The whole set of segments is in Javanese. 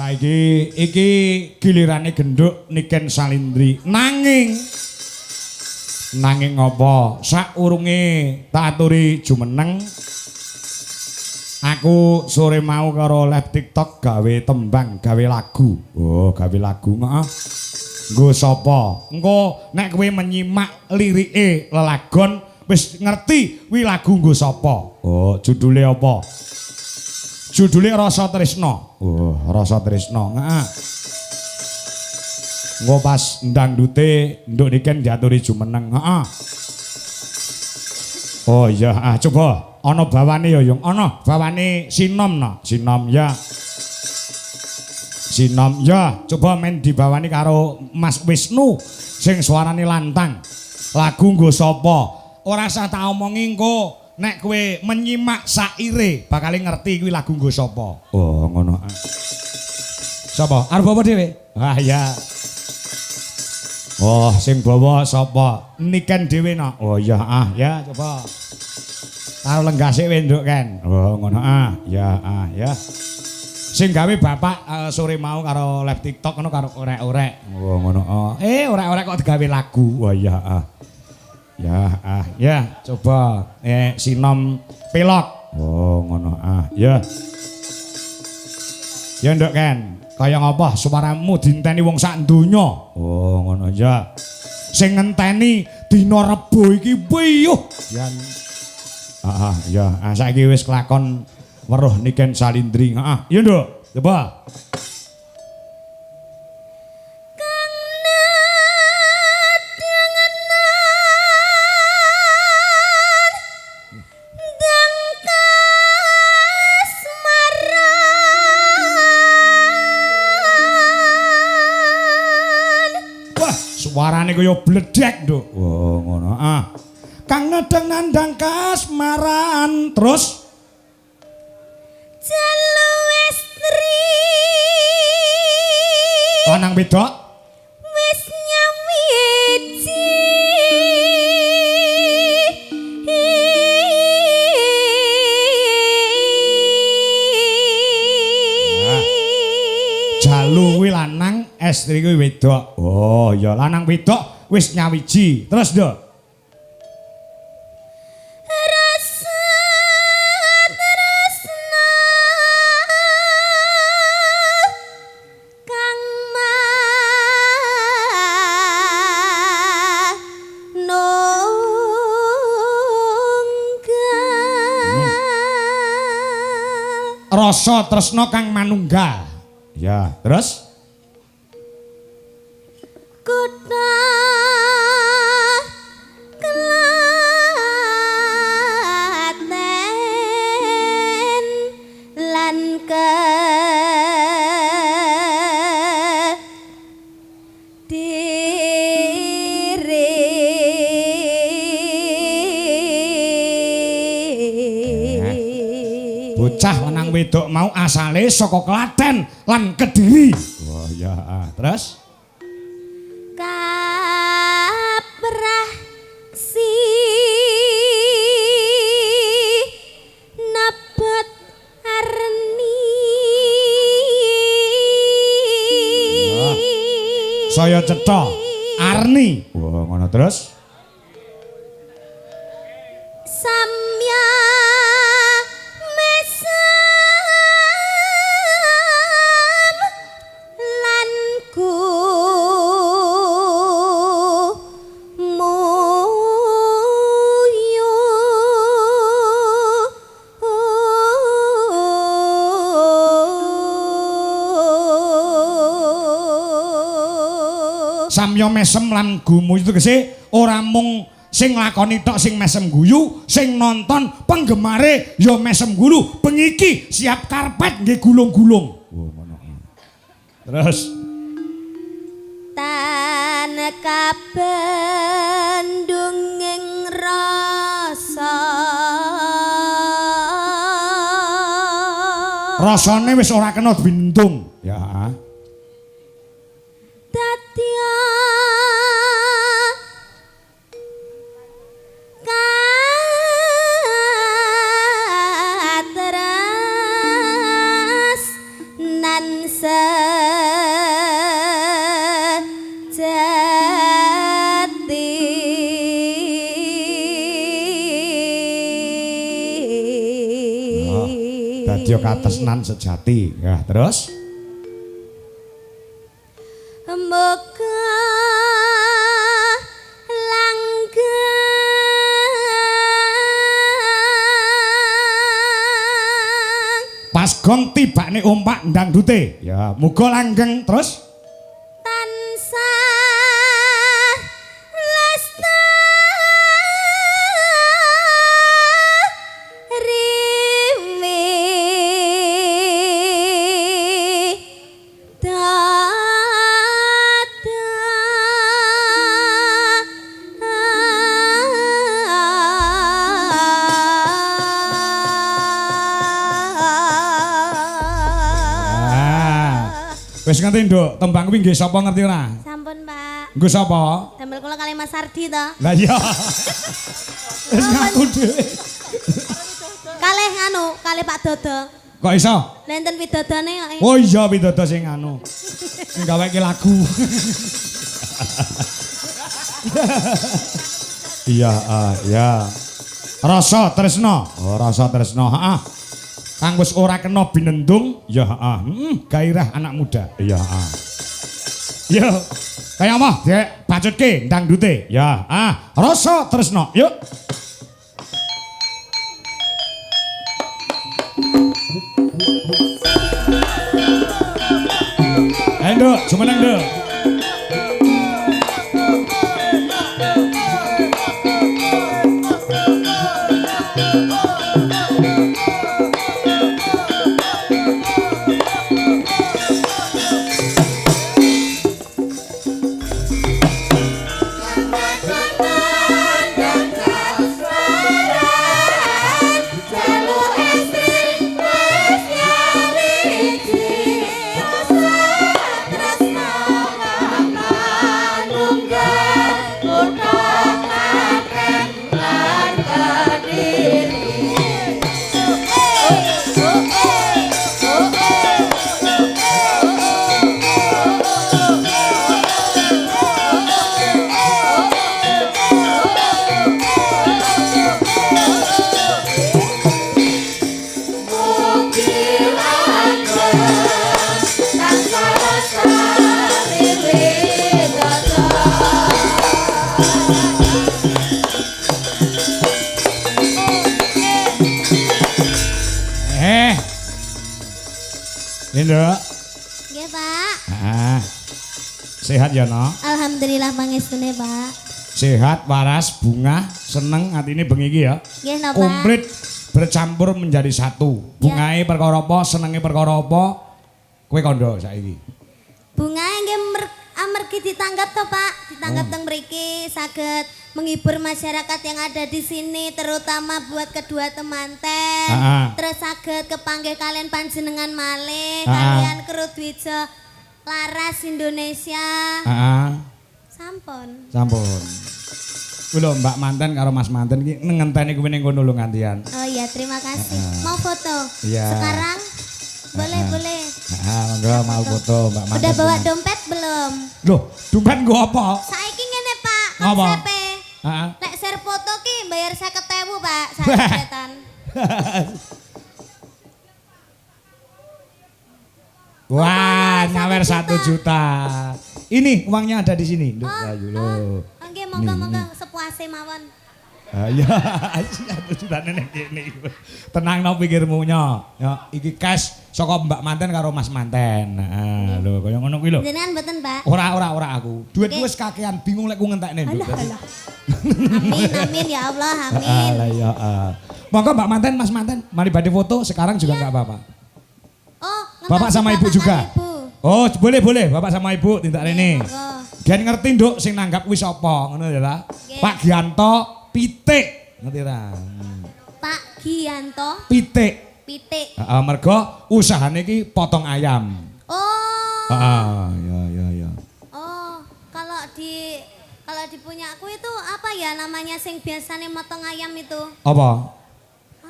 Saiki iki gilirane genduk Niken Salindri. Nanging apa? Saurunge tak aturi jumeneng. Aku sore mau karo live TikTok gawe tembang, gawe lagu. Oh, gawe lagu heeh. Nggo sapa? Engko nek kowe menyimak lirike lelagon wis ngerti kuwi lagu nggo sapa. Oh, judule apa? Judule Rasa Tresna. Oh, Rasa Tresna. Heeh. Engko pas ndangdute nduk niken diaturi jumeneng. Heeh. Oh iya, coba ana bawane ya, Yung. Ana bawane Sinom no. Sinom ya. Sinom ya, coba men dibawani karo Mas Wisnu sing suarane lantang. Lagu nggo sapa? Ora usah tak omongi engko nek kowe menyimak saire bakal ngerti kuwi lagu nggo sapa. Oh, ngono. Sapa? Arep apa dhewe? Ah ya. Oh, sing bawa sapa? Niken dhewe no. Oh iya, ya coba. Karo lenggase wenduk kan. Oh, ngono ya ya. Sing gawe bapak sore mau karo live TikTok ngono karo orek-orek. Oh ngono. Orek-orek kok digawe lagu. Wah iya ya coba Sinom Pelok. Oh ngono ya. Ya nduk kan. Kaya ngapa suaramu dinteni wong sak donya. Oh ngono ya. Sing ngenteni dina Rebo iki piyuh. Yan. Ya saiki wis kelakon weruh Niken Salindri. Iya nduk, coba. Wah, suarane kaya bledek, Nduk. Oh, ngono. Kang nedeng nandang kasmaran. Terus lanang wedok wis nyawiji jalu kuwi lanang, estri kuwi wedok. Oh ya lanang wedok wis nyawiji. Terus Nduk. Rasa tresna kang manunggal. Ya, terus kutha Klaten lan bocah lanang wedok mau asale saka Klaten lan Kediri. Wah ya, terus kaprah si nebet arni. saya cetha Arni. Wah ngono terus Samya samya mesem lan gumu itu tegese ora mung sing lakoni tok sing mesem guyu, sing nonton penggemare ya mesem gulu. Bengi iki siap karpet nggih gulung-gulung. Terus tan kabendung ing rasa rasane wis ora kena bintung. Ya. Dadya kateras nan Dadi katresnan sejati. Ya, terus Moga langgeng pas gong tibane ompak ndangdute. Ya, muga langgeng terus tansah wis ngerti nduk, tembang kuwi nggih sapa ngerti ora? sampun Pak Nggo sapa? damel kula kali Mas Ardi to Lah iya. Wis ngaku dhewe. kalih kalih Pak Dodo Kok iso? nenten widodone kok Oh iya pidodo sing sing gaweke lagu. Iya, ya. Rasa tresna. Oh, rasa tresna. Heeh. Kang wis ora kena binendung, ya heeh. Gairah anak muda. Iya, heeh. Yo. Kaya apa? Dek, bacutke ndangdute. Ya, rasa tresna. Yuk. Ayo, Nduk, jumeneng, Nduk. Nduk. nggih Pak Sehat ya, No? alhamdulillah pangestune Pak Sehat, waras, bunga, seneng atine bengi iki ya. nggih napa Komplit bercampur menjadi satu. Bungae perkara apa, senenge perkara apa? Kowe kandha saiki. bungae nggih amargi ditanggap to Pak ditanggap teng mriki saged menghibur masyarakat yang ada di sini terutama buat kedua temanten terus saged kepanggih kalian panjenengan malih kalian Krudwijo Laras Indonesia sampun Kuwi lho Mbak Manten karo Mas Manten iki ngenteni kowe ning kono lho ngantian. oh iya terima kasih mau foto Iya. sekarang boleh Monggo mau foto Mbak Manten. udah bawa dompet belum Loh, dompet nggo apa? saiki ngene Pak Ngapa? konsepe lek share foto ki bayar 50.000 Pak setan. Wah, nyawer 1 juta. Ini uangnya ada di sini. Loh, ayo lo. Nggih monggo sepuase mawon. Ya, 1 juta nenek kene. Tenang no pikirmu nya. Ya, iki cash saka Mbak Manten karo Mas Manten. Heeh, lho kaya ngono kuwi lho. Jenengan mboten, Pak? Ora aku. Duitku wis kakean bingung lek ku ngentekne. Alah. Amin ya Allah, amin. Lah ya. Monggo Mbak Manten, Mas Manten, mari badhe foto sekarang juga enggak apa-apa. Oh, Bapak sama Ibu juga. Oh, boleh. Bapak sama Ibu tindak rene. Gen ngerti Nduk sing nanggap kuwi sapa, ngono ya lah. Pak Gianto Pitik, ngerti ra? Pak Gianto Pitik. Pitik. Mergo usahane iki potong ayam. Oh. Ya. Oh, kalau di punyaku itu apa ya namanya sing biasanya motong ayam itu? Apa?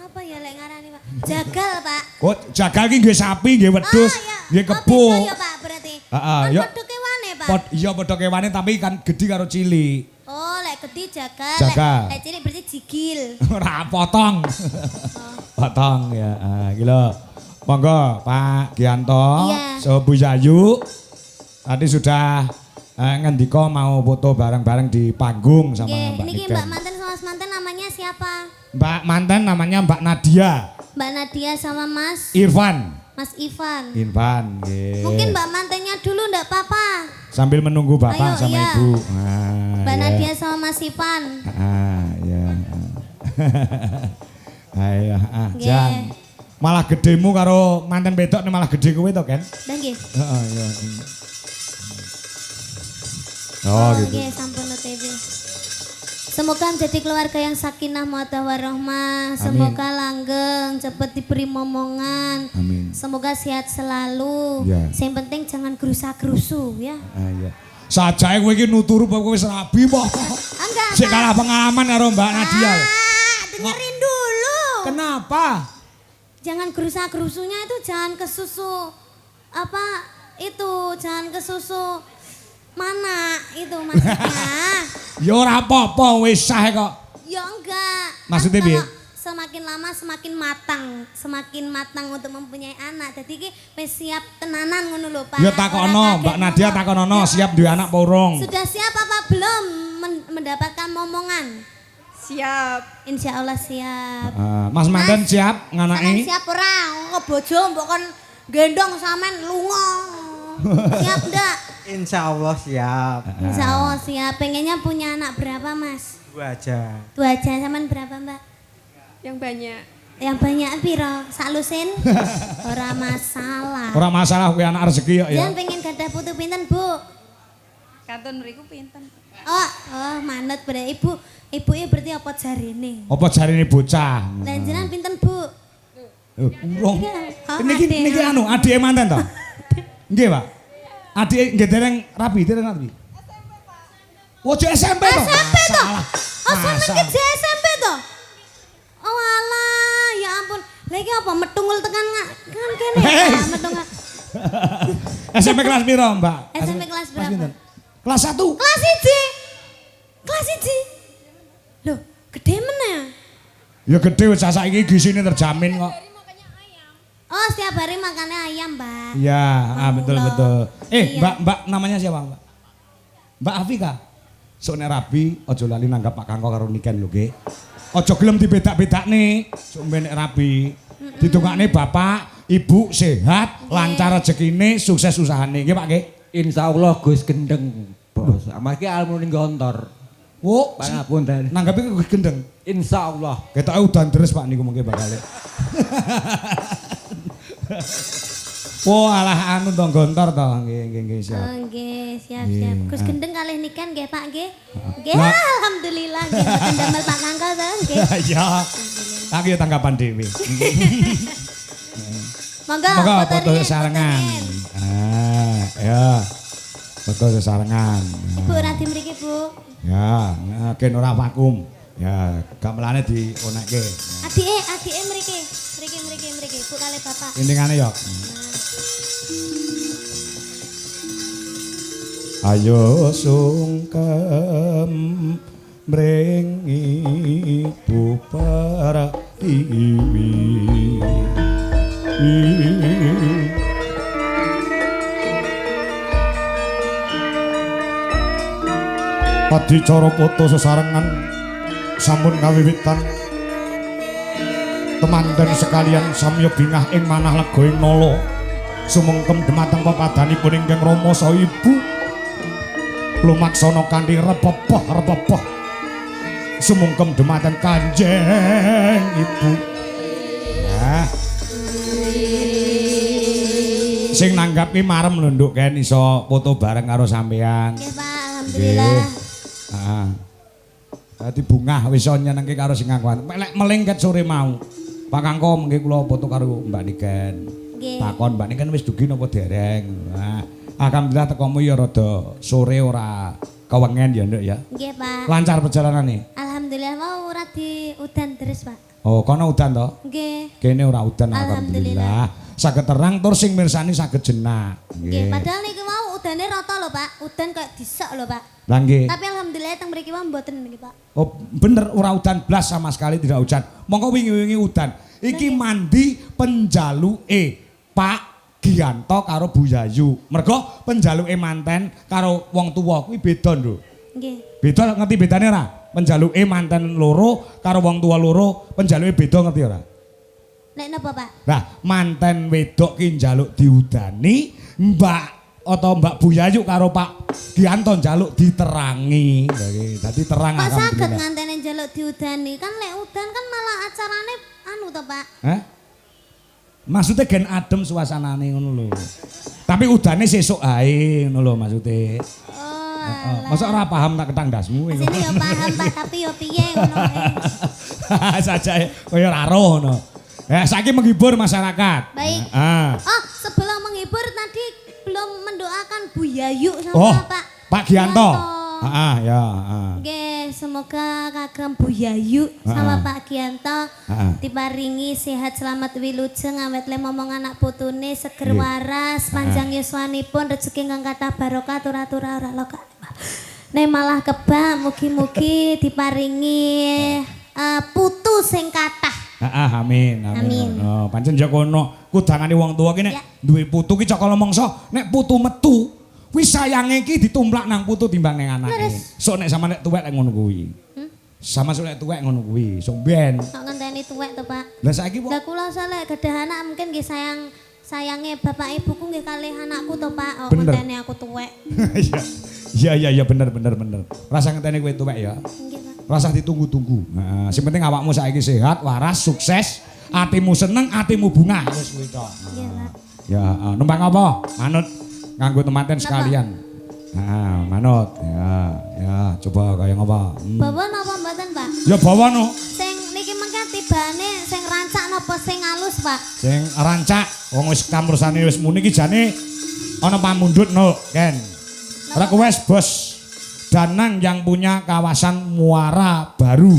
Apa ya lek ngarani, Pak? Jagal, Pak. Oh, jagal ki nggih sapi, nggih wedhus, nggih kebo. Oh, bisa ya, Pak, berarti. Heeh, Kan ya. padha kewane, Pak. Iya padha kewane tapi kan gedhi karo cilik. Oh, lek gede jagal. Jagal. Lek cilik berarti jigil. Ora potong. Potong ya. Iki lho. Monggo Pak Gianto, Iya. so Bu Yayu. Tadi sudah ngendika mau foto bareng-bareng di panggung sama Nggih, Mbak niki Niken. Mbak manten sama Mas manten namanya siapa? Mbak manten namanya Mbak Nadia Mbak Nadia sama Mas Irfan. Ivan. Irfan, nggih. Mungkin Mbak mantennya dulu ndak apa-apa. Sambil menunggu Bapak Ayo, sama iya. Ibu. Mbak ya. Nadia sama Mas Ivan. Ya. Ayo, Nggih. Jan. Malah gedemu karo manten wedok nih malah gede kowe to, Ken? Dah nggih. Heeh, iya. Oh, gitu. Nggih, sampun OTW. Semoga menjadi keluarga yang sakinah mawaddah warahmah. Semoga langgeng, cepat diberi momongan. Amin. Semoga sehat selalu. Ya. Yang penting jangan gerusa-gerusu ya. Iya. Sajae kowe iki nuturu bae kowe wis rabi po. Enggak. Sik kalah pengalaman karo Mbak Nadia. Dengerin dulu. Kenapa? Jangan gerusa-gerusunya itu jangan ke susu apa itu jangan ke susu mana itu maksudnya. Ya ora apa-apa wis sah kok. Ya enggak. Maksudnya Kan piye? kalau semakin lama semakin matang untuk mempunyai anak. Jadi ki wis siap tenanan ngono lho Pak. Ya takono Ora kaget Mbak Nadia ngomong. takono Ya, siap duwe anak apa urung? Sudah siap apa belum mendapatkan momongan? Siap. Insya Allah siap. Mas Mandan siap Sampeyan nganaki? siap ora? Kok bojo mbok kon gendong sampean lunga. Siap ndak? Insya Allah siap. Insya Allah siap. Pengennya punya anak berapa Mas? 2 aja. 2 aja, sampean berapa Mbak? Yang banyak. Yang banyak piro? Sak lusin? Ora masalah. Ora masalah kuwi anak rezeki ya. Jangan pengen gadah putu pinten Bu? Katon mriku pinten? Oh manut berarti ibu berarti apa jarine? Apa jarine bocah? Lah jenengan pinten Bu? Urung. Oh, Niki adek. niki anu adike manten to? Nggih, Pak. Adike nggih dereng rapi, dereng rapi. Oh, SMP to? SMP to? Masalah. Oh sampean Masalah. ke SMP to? Oh alah, ya ampun. Lagi apa metungul tekan kan kene Hei. ya metungul. SMP kelas piro, Mbak? SMP kelas berapa? pinten? Kelas 1. Kelas 1. Kelas 1. Loh, gede mana? Ya gede wis saiki gisine terjamin kok. Oh, setiap hari makannya ayam, Mbak. Iya, betul Allah. betul. Iya. Mbak namanya siapa, Mbak? Mbak Afika. Sok nek rabi aja lali nanggap Pak Kangko karo Niken lho, nggih. Aja gelem dibedak-bedakne. Sok mben nek rabi. Ditungakne bapak, ibu sehat, lancar rezekine, sukses usahane. Nggih, Pak nggih. Insya Allah Gus gendeng. Bos, amargi almu ning gontor. Wo, Pangapunten. nanggapi Gus gendeng. Insya Allah. Ketoke udan deres Pak niku mengke bakal. Alah anu to gontor to. Nggih siap. Oh, nggih, siap. Iya. Gus Gendeng kalih Niken nggih, Pak nggih. Nggih, Nah. alhamdulillah nggih mboten damel Pak Kangko to, nggih. Ya. Aku ya tanggapan dhewe. Monggo Monggo foto foto riyen, sesarengan. foto Ya. Foto sesarengan. riyen. Bu Radi mriki, Bu. Ya, ken ora vakum. Ya, gamelane dionekke. Adike mriki. Mriki. Bu kalih Bapak. Intingane ya. Ayo sungkem mring ibu Pratiwi. Adicara foto sesarengan sampun kawiwitan. Temanten sekalian samya bingah ing manah lega ing nala. Sumengkem dhumateng pepadanipun ingkang Rama saha Ibu. Lumaksana kanthi repepeh. Sumengkem dhumateng Kanjeng Ibu. Ya. Sing nanggapi marem lho Nduk Ken iso foto bareng karo sampean. Nggih, Pak. Alhamdulillah. Heeh. Dadi bungah wis iso nyenengke karo sing ngangkuan. Lek melingket sore mau. Pak Kangko mengke kula foto karo Mbak Niken. Nggih. Takon Mbak Niken wis dugi napa dereng. Nah, alhamdulillah tekomu ya rada sore ora kewengen ya Nduk ya. Nggih, Pak. Lancar perjalanane. Alhamdulillah mau ora di udan terus, Pak. Oh, kono udan to? Nggih. Kene ora udan alhamdulillah. Saged terang tur sing mirsani saged jenak. Nggih, padahal niki mau udane rata lho, Pak. Udan kayak disek lho, Pak. Lah nggih. Tapi alhamdulillah teng mriki wae mboten niki, Pak. Oh, bener ora udan blas sama sekali tidak hujan. Mongko wingi-wingi udan. Iki mandi penjaluke Pak Gianto karo Bu Yayu. Mergo penjaluke manten karo wong tuwa kuwi beda lho. Nggih. Beda ngerti bedane ora? Penjaluke manten loro karo wong tua loro, penjaluke beda ngerti ora? Nek napa, Pak? Nah, manten wedok ki njaluk diudani, Mbak atau Mbak Bu Yayu karo Pak Gianto njaluk diterangi. Dadi terang Kok saged alhamdulillah. ngantene njaluk diudani? Kan lek udan kan malah acarane anu to, Pak. Hah? Maksudnya gen adem suasanane ngono lho. Tapi udane sesuk ae ngono lho maksude. Oh, Heeh. Masa ora paham tak ketang dasmu Sini yo paham, Pak, tapi yo piye ngono ae. Saja kaya ora roh ngono. Ya saiki menghibur masyarakat. Baik. Ah. Oh, sebelum menghibur tadi belum mendoakan Bu Yayu sama Oh, Pak Gianto. Heeh, ya, heeh. Oke, semoga kagem Bu Yayu sama Pak Gianto diparingi sehat selamat wilujeng awet le momong anak putune seger waras panjang yuswanipun rezeki kang kathah barokah tur-atura ora loka. Nek malah kebak mugi-mugi diparingi putu sing kathah. Amin, amin. Oh, pancen ya kono kudangane wong tuwa ki nek duwe putu ki cakala mangsa nek putu metu wis sayange ki ditumplak nang putu timbang ning anake. Sok nek sama nek tuwek ngono kuwi. Sama sok nek tuwek ngono kuwi, sok ben. Sok ngenteni tuwek to, Pak. Lah saiki Lah kula saleh gadah anak mungkin nggih sayange bapak ibuku nggih kalih anakku to, Pak. Oh, ngenteni aku tuwek. Iya bener. Rasa ngenteni kowe tuwek ya. Nggih, Pak. Rasa ditunggu-tunggu. Nah, sing penting awakmu saiki sehat, waras, sukses, atimu seneng, atimu bunga. Wis kuwi tok. Nggih, Pak. Ya, numpang apa? Manut nganggo temanten sekalian. Nah, manut. Ya, coba kaya ngapa? Bawa napa mboten, Pak? Ya bawa no. Sing niki mengke tibane sing rancak napa sing halus, Pak? Sing rancak, wong wis kampursane wis muni iki jane ana pamundhut no, Ken. Request bos Danang yang punya kawasan Muara Baru.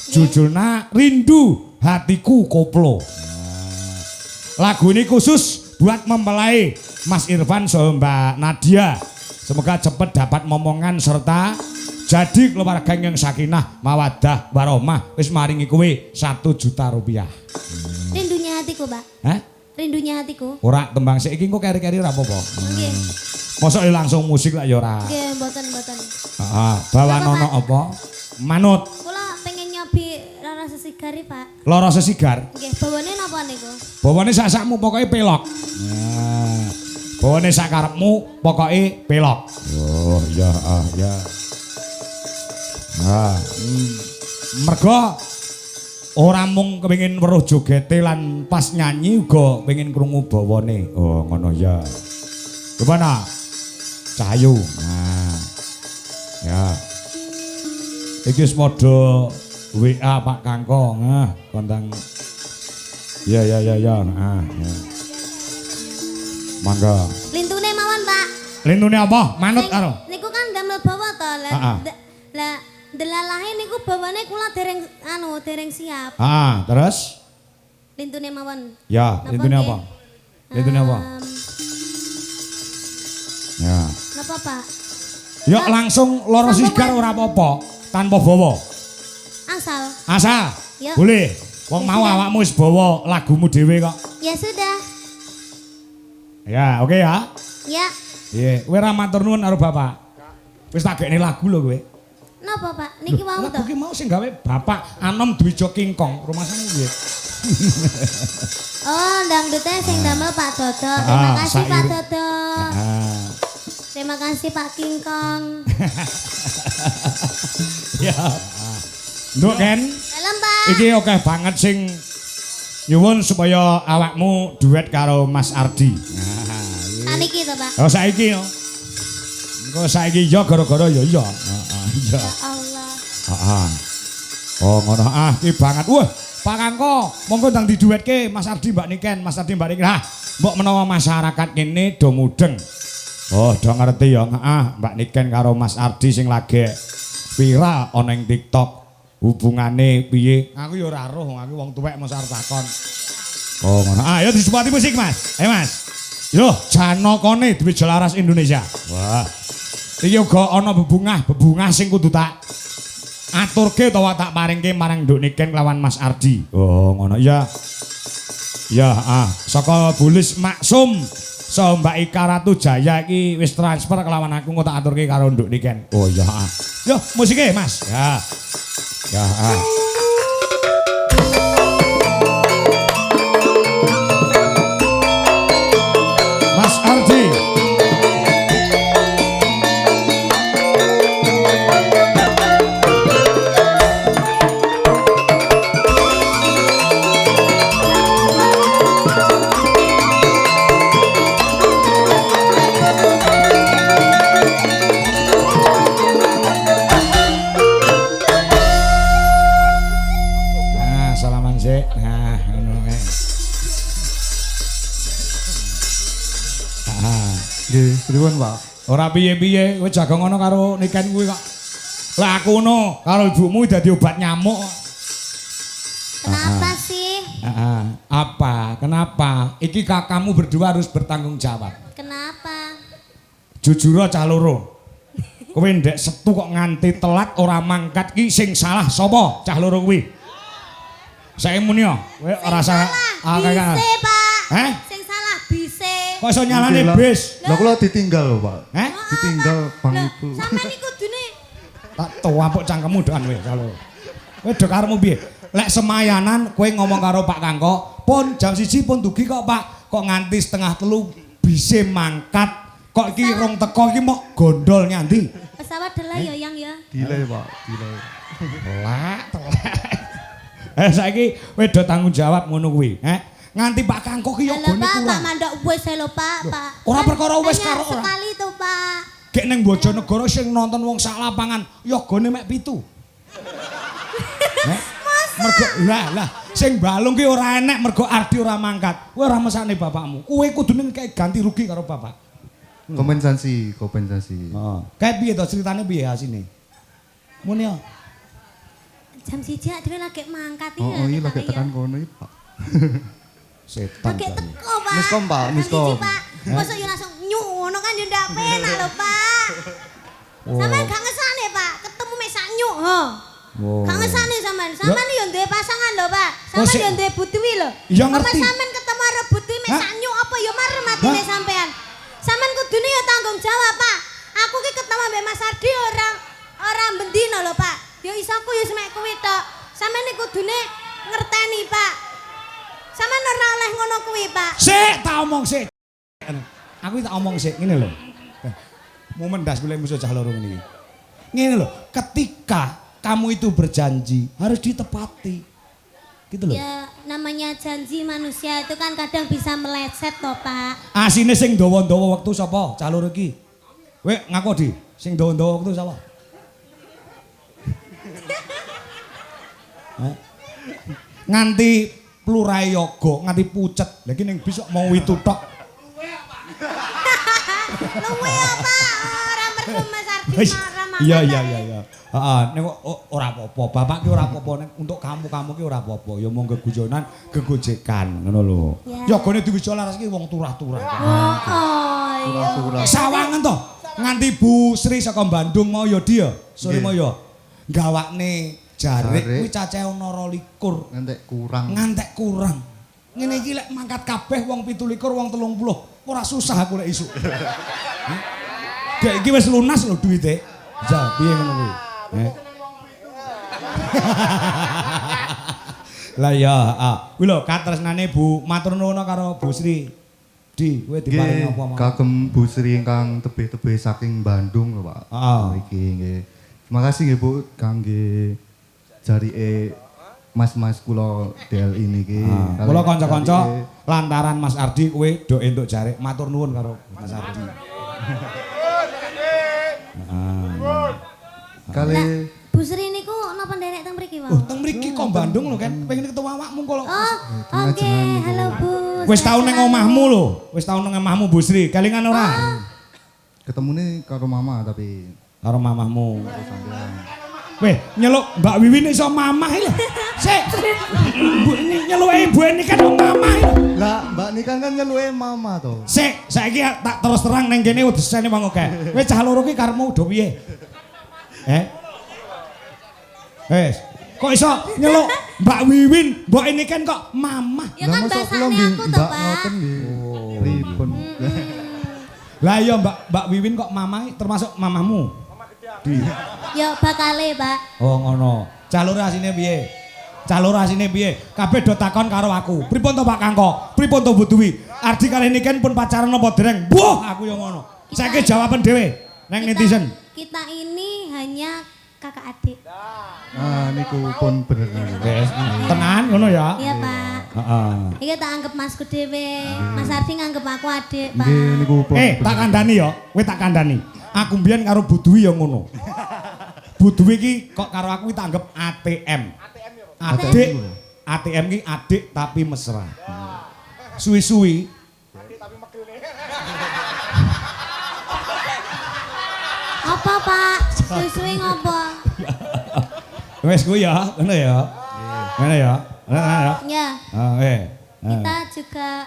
Judulnya Rindu Hatiku Koplo. Lagu ini khusus buat mempelai Mas Irfan sama Mbak Nadia. Semoga cepat dapat momongan serta jadi keluarga yang sakinah, mawadah, warahmah. Wis maringi kowe 1 juta rupiah. Rindunya hatiku, Pak. Hah? Rindunya hatiku. Ora tembang sik iki engko keri-keri ra apa-apa. Nggih. Mosok langsung musik lah ya ora. Nggih, mboten. Heeh, bawa nono apa? Manut. Kula pengen nyobi rara sesigari, Pak. Lara sesigar. Nggih, bawane napa niku? Bawane sak-sakmu pokoke pelok. Nah, bawane sak karepmu pokoke pelok. Oh, ya. Nah, mergo ora mung kepengin weruh jogete lan pas nyanyi uga pengin krungu bawane. Oh, ngono ya. Gimana? Cahayu. Nah. Ya. Iki wis padha WA Pak Kangkong. Kontang. Ya. Nah, ya. Mangga. Lintune mawon, Pak. Lintune apa? Manut karo. Niku kan damel bawa to. Lah delalahe niku bawane kula dereng siap. Terus? Lintune mawon. Ya, Napa lintune nggih? apa? Lintune apa? Ya. Napa, Pak? Ya langsung loro sigar ora apa-apa, tanpa bawa. Asal. Yuk. Boleh. Wong Ya mau sudah. awakmu wis bawa lagumu dhewe kok. Ya sudah. Ya, oke ya. Ya. Iya, kowe ra matur nuwun karo Bapak. Wis tak gekne lagu lho kowe. Napa, Pak? Niki wau to. Lagu ki mau sing gawe Bapak Anom Dwijo Kingkong. Rumah sana piye? Oh, dangdutnya sing damel Pak Dodo. Terima kasih Pak sair. Dodo. Ah. Terima kasih Pak Kingkong. Ya. Nduk Ken, Dalam, Pak. iki oke banget sing nyuwun supaya awakmu duet karo Mas Ardi. Ah, niki to, Pak. Oh saiki yo. Engko saiki yo gara-gara yo iya. Heeh, iya. Ya Allah. Heeh. Oh ngono iki banget. Wah, Pak Kangko, monggo ndang diduetke Mas Ardi Mbak Niken, Mas Ardi Mbak Niken. Lah, mbok menawa masyarakat kene do mudeng. Oh, do ngerti ya. Heeh, Mbak Niken karo Mas Ardi sing lagi viral ana ing TikTok. hubungane piye? Aku ya ora roh, aku wong tuwek mesti arep takon. Oh, ngono. Ayo disepati musik, Mas. Mas. Yo, Janakane duwe Jelaras Indonesia. Wah. Iki uga ana bebungah sing kudu tak aturke utawa tak paringke marang Nduk Niken lawan Mas Ardi. Oh, ngono. Iya. Ya, saka Bulis Maksum so Mbak Ika Ratu Jaya iki wis transfer kelawan aku engko tak aturke karo Nduk Niken. Oh iya, Yo, musike, Mas. Ya. Ya, Mas Ardi. Pripun, Pak? Ora piye-piye, kowe jago ngono karo Niken kuwi kok. Lah aku ngono karo ibumu dadi obat nyamuk. Kenapa sih? Apa? Kenapa? Iki kakakmu berdua harus bertanggung jawab. Kenapa? Jujur cah loro. Kowe ndek setu kok nganti telat ora mangkat ki sing salah sapa? Cah loro kuwi. Saiki muni yo, kowe ora salah. Bise, Pak. Heh? Sing salah bise. Kok iso nyalane bis? Lah kula ditinggal lho, Pak. Heh? Ditinggal bang ibu. Sampeyan iku kudune Tak tuwampuk cangkemmu doan kowe kalau. Kowe do karemu piye? Lek semayanan kowe ngomong karo Pak Kangko, "Pun jam 1 pun dugi kok, Pak. Kok nganti setengah 3 bise mangkat. Kok iki rong teko iki mok gondol nyandi." pesawat delay ya yang ya. Delay, Pak. Delay. Telak. Saiki kowe do tanggung jawab ngono kuwi, Nganti Pak Kangko ki yo Halo gone Pak, kurang. Pak mandok wis lho Pak, Pak. Ora perkara wis Hanya karo ora. sekali tuh Pak. Gek ning Bojonegoro sing nonton wong sak lapangan yo gone mek 7. Mergo lah sing balung ki ora enek mergo Ardi ora mangkat. Kowe ora mesane bapakmu. Kowe kudune kayak ganti rugi karo bapak. Kompensasi. Oh. Kayak piye to ceritane piye asine? Muni yo. Jam 1 dhewe lagi mangkat Oh, iya lagi tekan kono iki, Pak. Setan. Lagi teko Pak. Miskom, Pak, Jam miskom. 1, Pak. Masa yo langsung nyuwono kan yo ndak penak lho Pak. Sampeyan gak ngesane Pak, ketemu mek sak nyuk, ho. Gak ngesane sampean. Sampean yo duwe pasangan lho Pak. Sampean yo duwe butuwi lho. Ya ngerti. Apa sampean ketemu karo butuwi mek sak nyuk apa yo marem atine sampean. Sampean kudune yo tanggung jawab Pak. Aku ki ketemu mbek Mas Ardi ora bendino lho Pak. Yo iso aku yo semek kuwi tok. Sampeyan iki kudune ngerteni Pak. Sampeyan ora oleh ngono kuwi Pak. Sik, tak omong sik. Aku tak omong sik, ngene lho. Momen das golek musuh cah loro ngene iki. Ngene lho, ketika kamu itu berjanji harus ditepati. Gitu loh. Ya namanya janji manusia itu kan kadang bisa meleset toh Pak. Asine sing dawa-dawa wektu sapa? Cah loro iki. Kowe ngaku Di, sing dawa-dawa wektu sapa? Nganti plurae yoga, nganti pucet. Lah iki ning bis kok mau witu tok. Luwe apa? Ora mergo Mas Ardi marah mangan. Iya. Heeh, nek ora apa-apa. Bapak ki ora apa-apa nek untuk kamu ki ora apa-apa. Ya mung gegujonan, gegojekan ngono lho. Yogane Dewi Jelaras ki wong turah-turah. Oh iya. Sawangen to. Nganti Bu Sri saka Bandung mau ya dia. Sore mau ya. Gawakne jarik kuwi cacahe ana 22. Ngantek kurang. Ngene iki lek mangkat kabeh wong 17, wong 30. Ora susah aku lek isuk. Dek iki wis lunas lho duwite. Jal, piye ngono kuwi? Lah ya, kuwi lho katresnane Bu matur nuwun karo Bu Sri. Di, kowe diparingi apa mau? Kagem Bu Sri ingkang tebih-tebih saking Bandung lho, Pak. Iki nggih. Terima kasih nggih Bu kangge jarike mas-mas kula DL ini ki. Kula kanca-kanca lantaran Mas Ardi kowe do entuk jarik matur nuwun karo Mas Ardi. Kali Bu Sri niku napa nderek teng mriki wae? Teng mriki kok Bandung lho kan, pengen ketemu awakmu kok. Oh, oke. Halo Bu. Wis tau ning omahmu lho, wis tau ning omahmu Bu Sri. Kelingan ora? ketemune karo mama tapi Karo mamahmu. Weh, nyeluk Mbak Wiwin iso mamah lho. Sik. Nyeluke ibu ini kan mamah lho. Lah, Mbak Nikan kan nyeluke mama to. Sik, saiki tak terus terang ning kene wedesane wong akeh. Kowe cah loro ki karepmu udah piye? Wes, kok iso nyeluk Mbak Wiwin, mbok ini kan kok mamah. Ya kan masa kula bahasane nggih aku to, Mbak Pak. ngoten nggih. Pripun? Lah iya Mbak Wiwin kok mamah termasuk mamahmu? Ya bakale, Pak. Oh ngono. Cah loro asine piye? Cah loro asine piye? Kabeh do takon karo aku. Pripun to Pak Kangko? Pripun to Bu Dwi? Ardi kali niken pun pacaran apa dereng? Wah, aku yo ngono. Saiki jawaban dhewe nang netizen. Kita ini hanya kakak adik. Ah niku pun bener. Wes, tenan ngono ya. Iya, Pak. Heeh. Iki tak anggap masku dhewe. Mas Ardi nganggep aku adik, Pak. Nggih niku pun. Tak kandhani ya. Kowe tak kandhani. Aku mbiyen karo Bu Dwi ya ngono. Bu Dwi ki kok karo aku tak anggap ATM. Adik. ATM ki adik tapi mesra. Suwi-suwi Apa, Pak? Suwi-suwi ngopo? wes kuwi ya, ngono ya. Ngono ya. Ngono ya. Ya, kita juga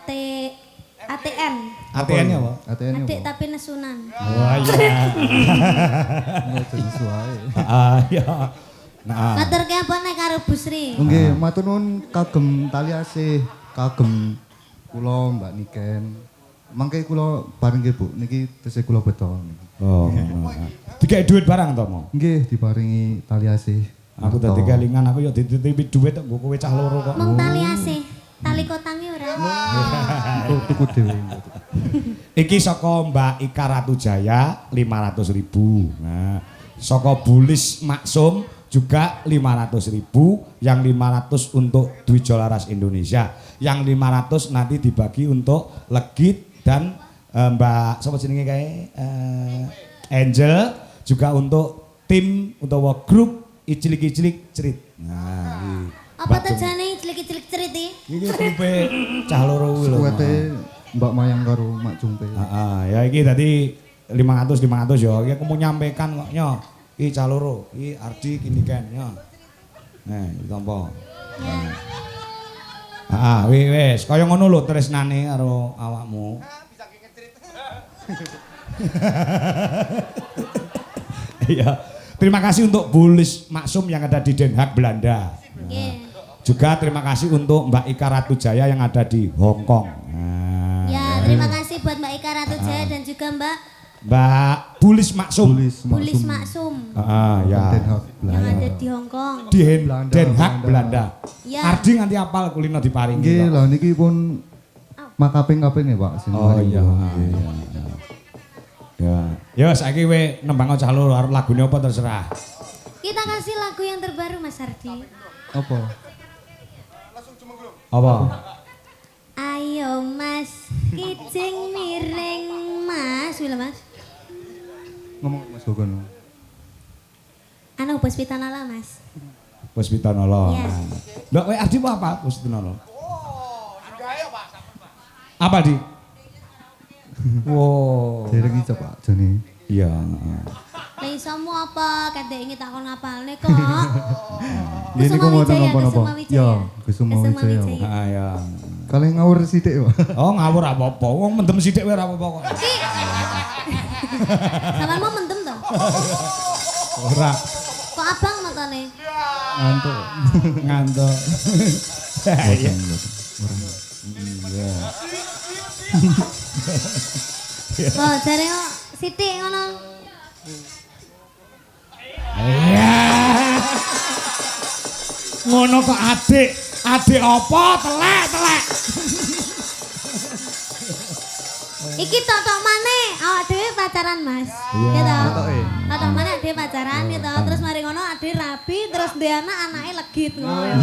ATM. ATM apa? ATN Adik apa? tapi nesunan. Wah iya. Ngoten suwae. Ya. Nah. Matur ke apa nek karo Bu Sri? Nggih, matur nuwun kagem tali asih, kagem kula Mbak Niken. Mangke kula bareng nggih Bu, niki tesih kula beto. Oh. Dikek duit barang to, Mo? Nggih, diparingi tali asih. Aku dadi kelingan aku ya dititipi duit kok kowe cah loro kok. Mung tali asih, tali kotange ora. Tuku dhewe. Iki saka Mbak Ika Ratujaya 500.000. Nah, saka Bulis Maksum juga 500.000, yang 500 untuk Dwi Jolaras Indonesia, yang 500 nanti dibagi untuk Legit dan Mbak sapa jenenge kae Angel, juga untuk tim utawa grup Icilik-icilik Cerit. Nah, iki. Apa tujuane cilik-cilik cerit iki? Iki grupe cah loro kuwi lho. Suwete Mbak Mayang karo Mak Jumpe. Ya iki tadi 500 ya. Iki aku mau nyampaikan kok nyo. Iki cah loro, iki Ardi kini kan nyo. Nah, iki tampa. Wis kaya ngono lho tresnane karo awakmu. Iya. Terima kasih untuk Bulis Maksum yang ada di Den Haag, Belanda. Nggih. Juga terima kasih untuk Mbak Ika Ratujaya yang ada di Hong Kong. Nah, Ya, terima kasih buat Mbak Ika Ratujaya dan juga Mbak Bulis Maksum. Bulis Maksum Ya. Den Haag, yang Belanda. ada di Hong Kong. Di Belanda, Den Haag, Belanda. Belanda. Ya. Ardi nganti apal kulino diparingi. Nggih, kok. lho niki pun makaping-kaping ya, Pak. Oh iya. Ya. Ya saiki kowe nembang cah loro arep lagune apa terserah. Kita kasih lagu yang terbaru Mas Ardi. Apa? Apa? Ayo Mas, kijing miring Mas, wila Mas. Ngomong Mas Gogon. Anu bos pitanala Mas. Puspitanala. Iya. Lho kowe Ardi apa Puspitanala? Apa di? Wow. Dereng iki Pak jane. Iya. Lah isomu apa? Kadek ingin takon ngapalne kok. Nggih niku mboten Wijaya, napa-napa. Kusuma Wijaya. Ya, Kusuma Kusuma Wijaya. Wijaya. Ya. Kalih ngawur sithik, Pak. Oh ngawur apa-apa. Wong mendem sithik wae ora apa-apa kok. Sampeyan mau mendem to? Ora Kok abang matane? Ngantuk. ngantuk. Boten, boten. Oh, jare kok sithik ngono. Iya. Ngono kok adik. Adik apa? Telek. Iki tok maneh, awak dhewe pacaran Mas. Ya toh? Tok maneh dhewe pacaran ya toh. Terus mari ngono ade rabi terus duwe anak anake legit ngono ya.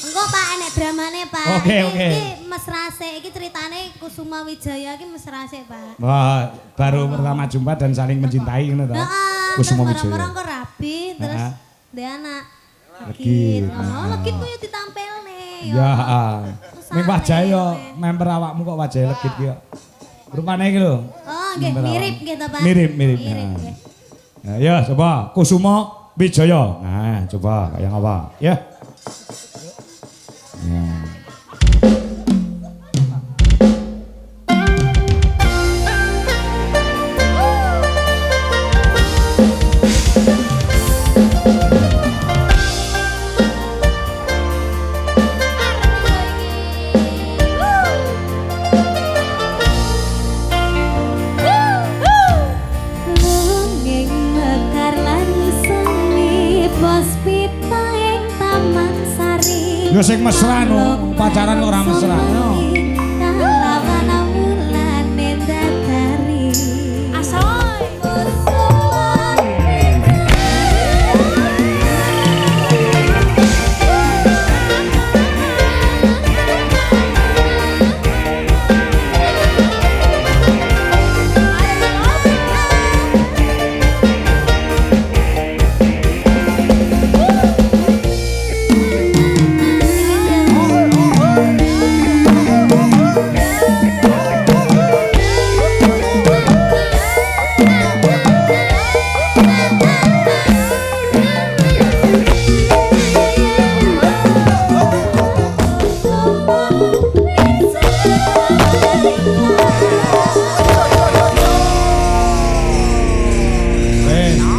Engko Pak enek dramane Pak. Oke. Iki mesra sik, iki ceritane Kusuma Wijaya iki mesra sik Pak. Wah, baru pertama jumpa dan saling mencintai ngono to. Heeh, Kusuma terus Wijaya. orang-orang kok rabi terus Heeh. duwe anak Legit. legit. Oh, legit ku yo ditampilne Ya, heeh. Ning wajahe yo member awakmu kok wajahe legit ki yo. Rupane iki lho. Oh nggih, Nerawan. mirip gitu, Pak. Mirip. Mirip. Nah. nggih. Nah, ya coba Kusuma Wijaya. Nah, coba kayak apa? Ya. Ya. Lunging mekar lan seni bos pita ing Taman Sari. Yo sing mesra no, pacaran kok ora mesra no. Kalawan mulane dadari. Asoy.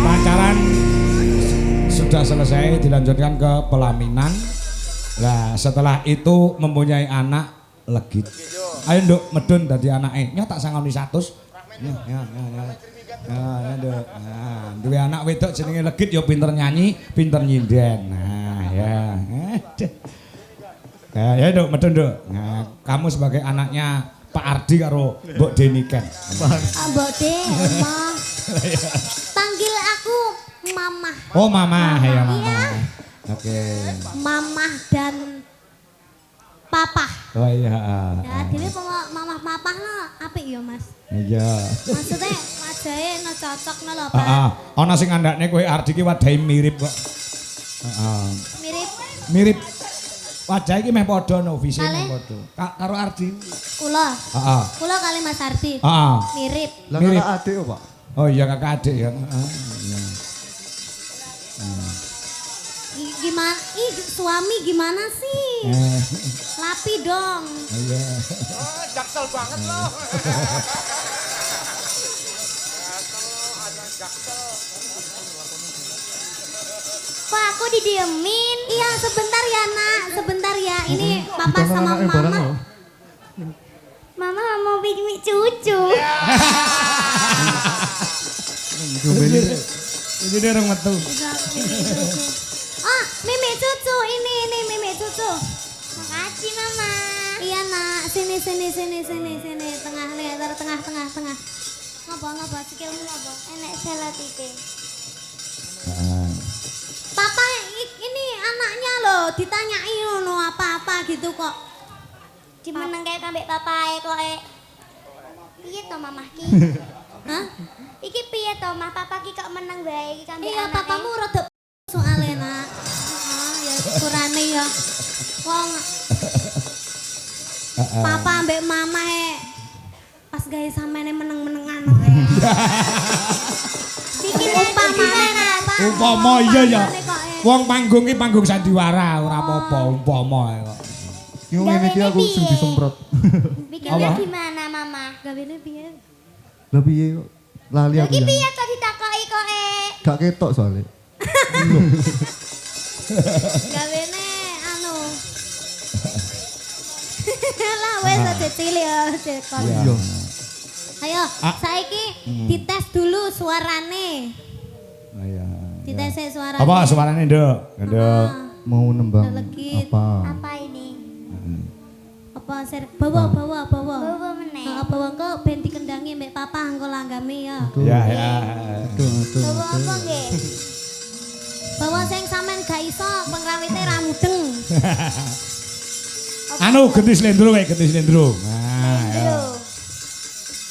Pacaran sudah selesai dilanjutkan ke pelaminan. Nah, setelah itu mempunyai anak legit. Ayo nduk medun dadi anake. Nyok tak sangoni 100. Ya, nduk. Nah, duwe anak wedok jenenge legit ya pinter nyanyi, pinter nyinden. Nah, ya. Ya nduk medun nduk. Nah, kamu sebagai anaknya Pak Ardi karo Mbok Deniken. Mbok De, Mama. Panggil aku Mama. Oh, Mama, ya Mama. Iya. Oke. Mama dan Papa. Oh iya. Ya, dhewe Mama Papa lo apik ya, Mas. Iya. Maksudnya wajahe no cocok no lho, Pak. Heeh. Ana sing ngandakne kowe Ardi ki wadahe mirip kok. Heeh. Mirip Mirip. Wajah iki meh padha no, visi Kale? meh padha. Karo Ardi. kula. Heeh. Kula kali Mas Ardi. Heeh. Mirip. Lah Mirip. kakak adik kok, Pak. Oh iya kakak adik ya. Heeh. Iya. Gimana? Suami gimana sih? Lapi dong. Iya. Kok aku didiemin? Iya, sebentar ya, Nak. Sebentar ya. Ini Papa Bukan sama anaknya bareng Mama. loh. Mama mau bikin cucu. Jadi dia orang metu. Oh, Mimi cucu. Ini Mimi cucu. Makasih, Mama. Iya, Nak. Sini. Tengah, lihat. Tengah. Ngapa? Sikilmu ngapa? Enek selatite. Papa, ini anaknya loh. Ditanyai ngono apa-apa gitu kok. Dimeneng kayak kambek papae kok piye to mamah ki? Hah? Iki piye to mah papa ki kok meneng bae iki kambek Iya, anake? papamu rada soalnya, Nak. Heeh, ya kurane ya. Wong Papa ambek mama pas gawe samene meneng-menengan kok. Iki umpamane Pak. Umpama iya ya. Umpamane kok, Wong panggung ki panggung sandiwara ora apa-apa umpama kok. Ki ngene iki aku sing disemprot. Bikinnya Apa? gimana mama? Gawene piye? Lah piye kok lali aku Iki ya. piye to ditakoki kok Gak ketok soalnya. Gawene anu. Lah wes aja cilik ya, cekon. Iya. Ayo, saiki dites dulu suarane. Oh iya. Dites suarane. Apa suarane, Nduk? Nduk. Mau nembang Legit. apa? Apa ini? Apa bawa. Bawa meneh. Heeh, bawa engko ben dikendangi mbek papa engko langgame ya. Ya, ya. Aduh. Bawa apa nggih? Bawa sing sampean gak iso pengrawite ra mudeng. Anu genti slendro wae, genti slendro. Nah, ya.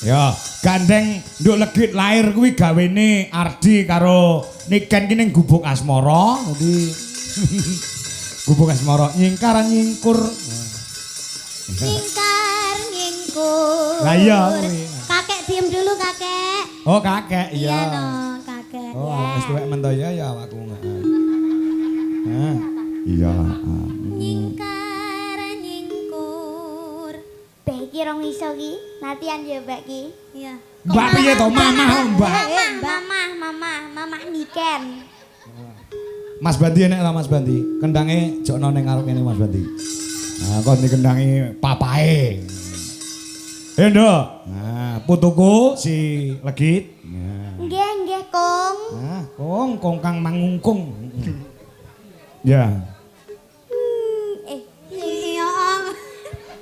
Ya, gandeng nduk legit lahir kuwi gawene Ardi karo Niken ki ning Gubuk Asmara. Dadi Gubuk Asmara nyingkar nyingkur. Nyingkar nyingkur. Lah iya kuwi. Kakek diem dulu lho kakek. Oh kakek Iya iya. toh kakek. Oh wis tuwek men to ya awakku. Hah. Iya. Nyingkar nyingkur. Beh iki rong iso ki. Latihan ya Mbak ki. Iya. Mbak piye to mamah Mbak? Mamah niken. Mas Bandi enek lah Mas Bandi. Kendange jokno ning ngarep kene Mas Bandi. Nah, kon dikendangi papae. Nduk. Nah, putuku si Legit. Nah. Nggih, Kong. Nah, kong kang mangungkung. Ya. Iya.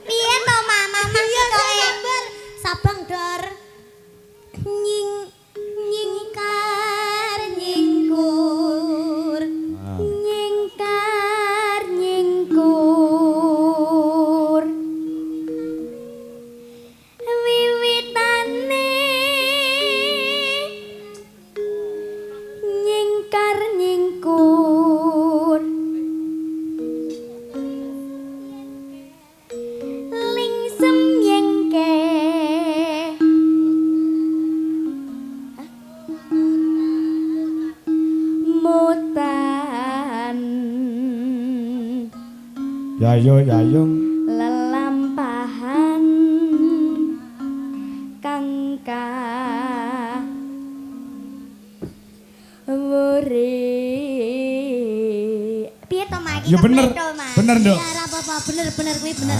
Piye to, Mama? Iya sabar. Sabang dor. Nyingkar nyingkur. Nyingkar nyingkur. Wiwitane nyingkar nyingkur. Lingsem yengke. Mutan Yayung. lelampahan kangka wuri piye to Mak? Ya bener. Bener, Nduk. Iya ora apa-apa bener kuwi bener.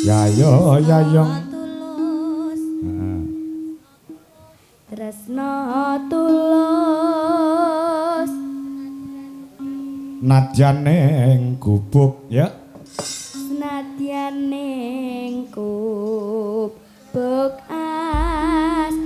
Yayung. Tulus. Tresno tulus Nadyan ning gubuk ya. senadyan ning kubuk asmara.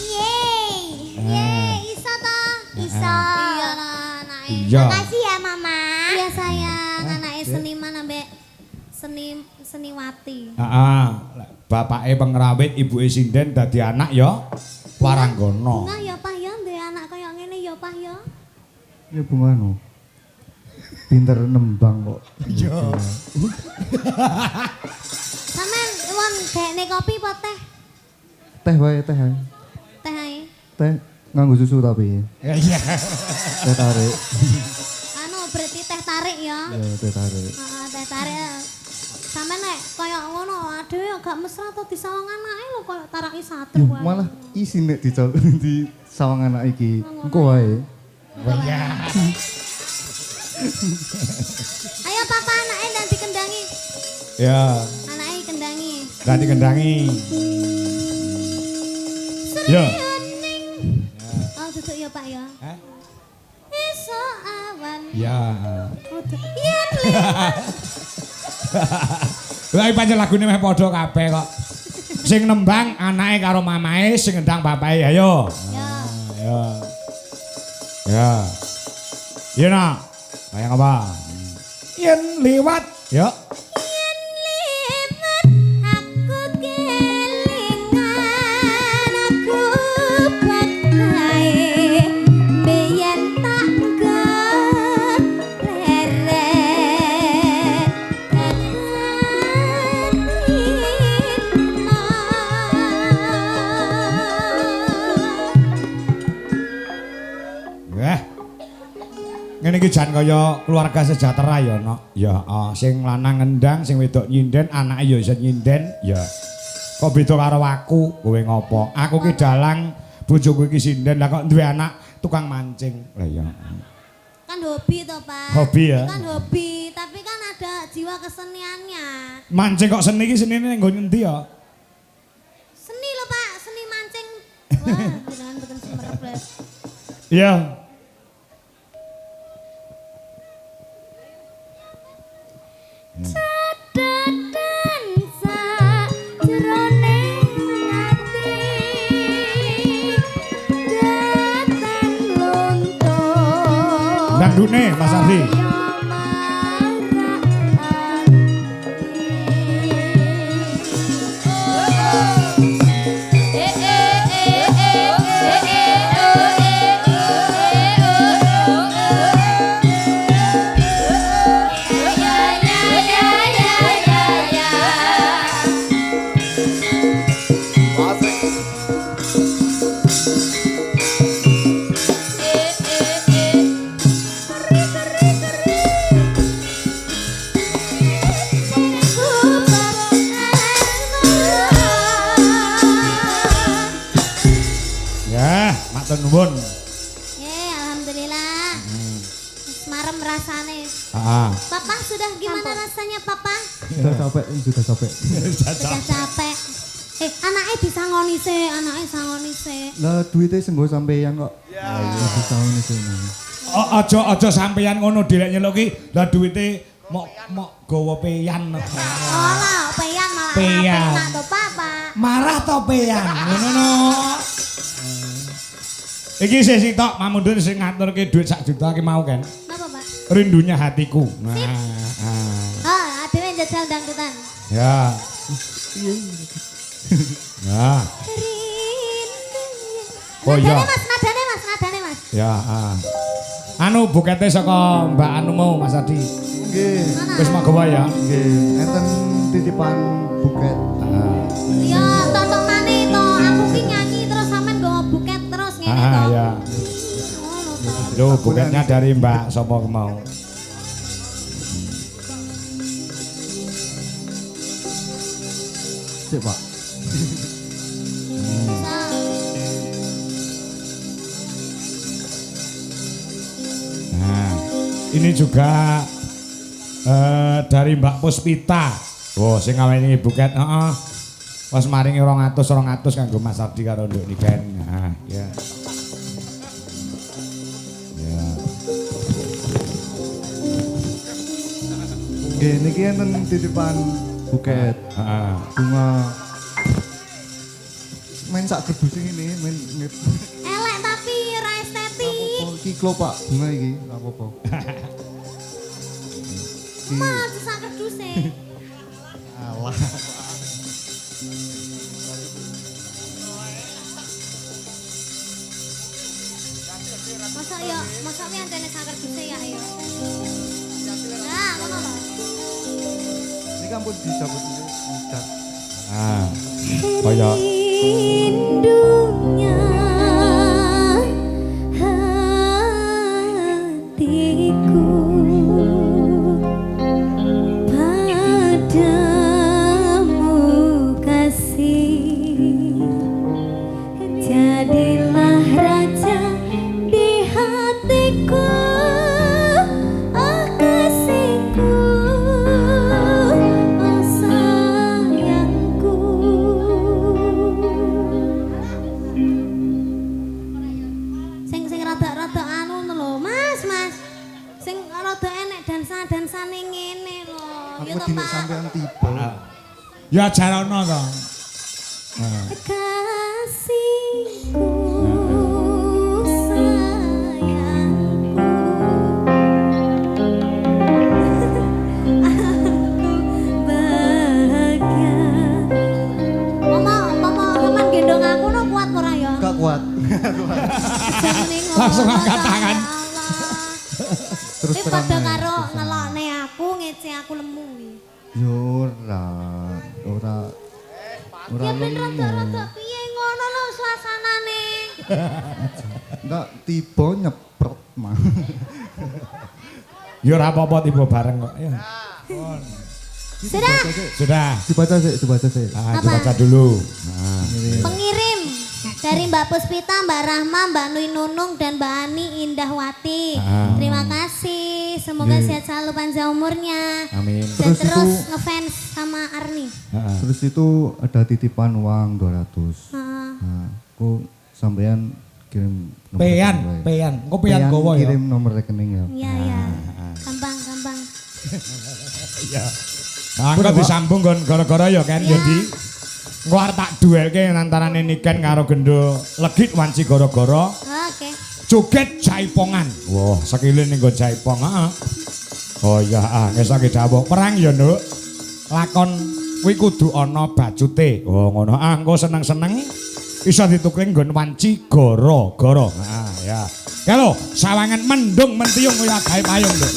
Yeay, iso toh? Iso. Iya lah anake. Iya. Makasih ya Mama. Iya sayang, anake seniman ambek seniwati. Heeh. Bapake pengrawit, ibuke sinden dadi anak ya. Waranggana. Nah ya Pak ya duwe anak kaya ngene ya Pak ya. Ya bungano. Pinter nembang kok. Iya. Sampeyan won dekne kopi apa teh? Teh wae teh. Ae. Teh ae. Teh nganggo susu tapi. Iya. Teh tarik. Anu berarti teh tarik ya. Ya teh tarik. Heeh, teh tarik. Sampeyan nek kaya ngono aduh gak mesra to disawang anake lho kaya taraki satru wae. Malah isi nek di sawang anak iki. Engko wae. Iya. Ayo papa anake dan dikendangi. Ya, Anake kendangi. dadi kendangi. Ya. Oh duduk ya Pak ya. Hah? Esok awan. Ya. Yen liwat. Lah pancen lagune meh padha kabeh kok. Sing nembang anake karo mamae, sing ngendang bapake. Ayo. Ya. Ya. Ya. Iya nak. Kayak apa? Yen liwat. Ya. Yen liwat aku kelingan aku bakai biyen tak geleret Wah. Ngene iki jan kaya keluarga sejahtera ya, Nok. Ya, sing lanang ngendang, sing wedok nyinden, anake ya iso nyinden, ya. Kok beda karo aku, kowe ngopo? Aku ki dalang, bojoku iki sinden, lah kok duwe anak tukang mancing. Lah ya. kan hobi toh Pak. Hobi ya? Kan hobi, tapi kan ada jiwa keseniannya. Mancing kok seni iki senine nggo ngendi ya? Seni loh Pak, seni mancing. Wah, jangan bikin semereplet. Iya. Cadadan sajroning ati datang luntur Dangdune Mas Ardi. marem rasane. Heeh. Papa sudah gimana rasanya Papa? Sudah capek, sudah capek. Sudah capek. Anaknya disangoni sih, anaknya sangoni sih. Lah duitnya senggo sampeyan kok. Ya. Bisa ngene sih. Aja sampeyan ngono dilek nyeluki. Lah duwite mok gawa peyan. Oh lah, peyan malah Peyan. enak to Papa. Marah to peyan. Ngono no. Iki sih tok Mamundur sing ngaturke dhuwit 1 juta ki mau kan. Napa Pak? Rindunya hatiku. Nah. Adewe njajal dangdutan. Ya. Nah. Oh iya. Nadane Mas. Ya, Anu bukete saka Mbak Anu mau Mas Adi. Nggih. Wis mau gawa ya. Nggih, enten titipan buket. Ya, tonton maneh to. Aku ki nyanyi terus sampean nggawa buket terus ngene to. Ya. Ngono to. Loh, buketnya dari Mbak sapa mau. Sik, Pak. Nah, ini juga dari Mbak Puspita. Oh, sing ngaweni buket, heeh. Pas maringi 200 kanggo Mas Ardi karo Nduk Niken. Nah, ya. Ya. Nggih, niki enten titipan buket. Heeh. Bunga main sak kerdus ini, main Elek tapi ora estetik. iki klo Pak, bunga iki, apa-apa. Mas sak kerduse. Alah. Masa wi antene sak kerduse ya ayo. Nah, ngono lho. Ini kan pun dicabut ini. Ah. Kaya Rindunya hatiku padamu kasih, jadilah raja di hatiku, oh kasihku, oh sayangku. Sing rada-rada anu lho, Mas. Sing rada enek dansa-dansane ngene lho. Ya Aku to, dinek Pak. sampean tiba. ya jarono to. Kasihku, sayangku. Aku bahagia. Mama gendong aku no kuat ora ya? Gak kuat. Jenenge ngono, Langsung angkat ya tangan. Allah. Terus Tapi terang. padha karo ngelokne aku ngece aku lemu iki. Yo ora Ya ben lemu. rada-rada piye ngono lho suasanane. Enggak tiba nyeprot mah. Ya ora apa-apa tiba bareng kok. Ya. Sudah, Sudah. Dibaca sih. Ah, Apa? dibaca dulu. Nah. pengirim dari Mbak Puspita, Mbak Rahma, Mbak Nui Nunung, dan Mbak Ani Indahwati. Ah. Terima kasih, semoga sehat selalu panjang umurnya. Amin. Dan Terus terus itu- ngefans sama Arni. Heeh. Terus itu ada titipan uang 200. Ah. Nah, aku sampean kirim nomor Peyan, rekening. peyan. Engko peyan gowo ya. Kirim nomor rekening ya. Iya, iya. Gampang. Iya. Nah, engko disambung kon gara-gara ya kan Iya. jadi engko arep tak duelke antarané Niken karo Gendo Legit wanci gara-gara Oke. joget jaipongan. Wah, sekile ning nggo jaipong, heeh. Oh iya, ngesake dawuh. Perang ya, Nduk. Lakon kuwi kudu ana bacute. Oh, ngono. Ah, engko seneng-seneng iso dituking nggon wanci gara-gara. Nah, ya. Ya lho, sawangan mendung mentiung kaya gawe payung, Nduk.